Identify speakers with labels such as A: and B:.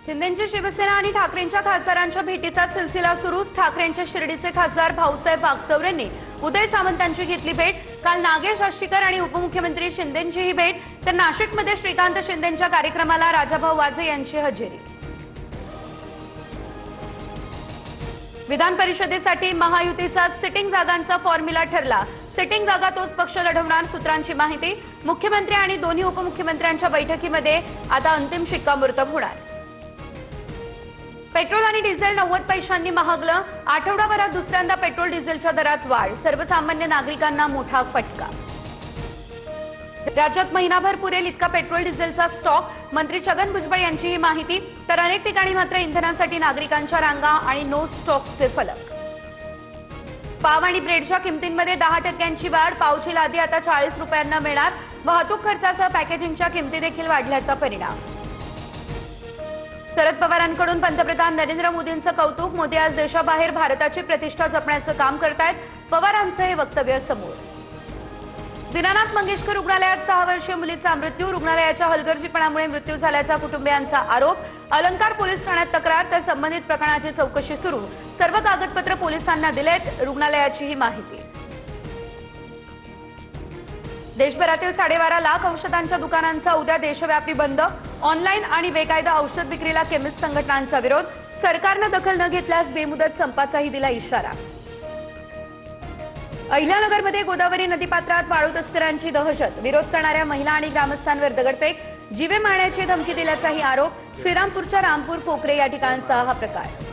A: शिंदेंची शिवसेना आणि ठाकरेंच्या खासदारांच्या भेटीचा सिलसिला सुरूच। ठाकरेंच्या शिर्डीचे खासदार भाऊसाहेब वागचौरेंनी उदय सामंतांची घेतली भेट। काल नागेश आष्टीकर आणि उपमुख्यमंत्री शिंदेंचीही भेट, तर नाशिकमध्ये श्रीकांत शिंदेंच्या कार्यक्रमाला राजाभाऊ वाजे यांची हजेरी। विधान परिषदेसाठी महायुतीचा सिटिंग जागांचा फॉर्म्युला ठरला। सिटिंग जागा तोच पक्ष लढवणार, सूत्रांची माहिती। मुख्यमंत्री आणि दोन्ही उपमुख्यमंत्र्यांच्या बैठकीमध्ये आता अंतिम शिक्कामोर्तब होणार। पेट्रोल आणि डिझेल 90 पैशांनी महागलं। आठवडाभरात दुसऱ्यांदा पेट्रोल डिझेलच्या दरात वाढ, सर्वसामान्य नागरिकांना मोठा फटका। राज्यात महिनाभर पुरेल इतका पेट्रोल डिझेलचा स्टॉक, मंत्री छगन भुजबळ यांची ही माहिती। तर अनेक ठिकाणी मात्र इंधनासाठी नागरिकांच्या रांगा आणि नो स्टॉकचे फलक। पाव आणि ब्रेडच्या किमतींमध्ये 10% वाढ, पावची लादी आता 40 रुपयांना मिळणार। वाहतूक खर्चासह पॅकेजिंगच्या किमती देखील वाढल्याचा परिणाम। शरद पवारांकडून पंतप्रधान नरेंद्र मोदींचं कौतुक। मोदी आज देशाबाहेर भारताची प्रतिष्ठा जपण्याचं काम करतायत, पवारांचं हे वक्तव्य समोर। दीनानाथ मंगेशकर रुग्णालयात 6 वर्षीय मुलीचा मृत्यू, रुग्णालयाच्या हलगर्जीपणामुळे मृत्यू झाल्याचा कुटुंबियांचा आरोप। अलंकार पोलीस ठाण्यात तक्रार, तर संबंधित प्रकरणाची चौकशी सुरू। सर्व कागदपत्र पोलिसांना दिलेत, रुग्णालयाची ही माहिती। देशभरातील 12.5 लाख औषधांच्या दुकानांचा उद्या देशव्यापी बंद। ऑनलाईन आणि बेकायदा औषध विक्रीला केमिस्ट संघटनांचा विरोध। सरकारने दखल न घेतल्यास बेमुदत संपाचाही दिला इशारा। अहिल्यानगरमध्ये गोदावरी नदीपात्रात वाळू तस्करांची दहशत, विरोध करणाऱ्या महिला आणि ग्रामस्थांवर दगडफेक, जीवे मारण्याची धमकी दिल्याचाही आरोप। श्रीरामपूरच्या रामपूर पोखरे या ठिकाणचा हा प्रकार।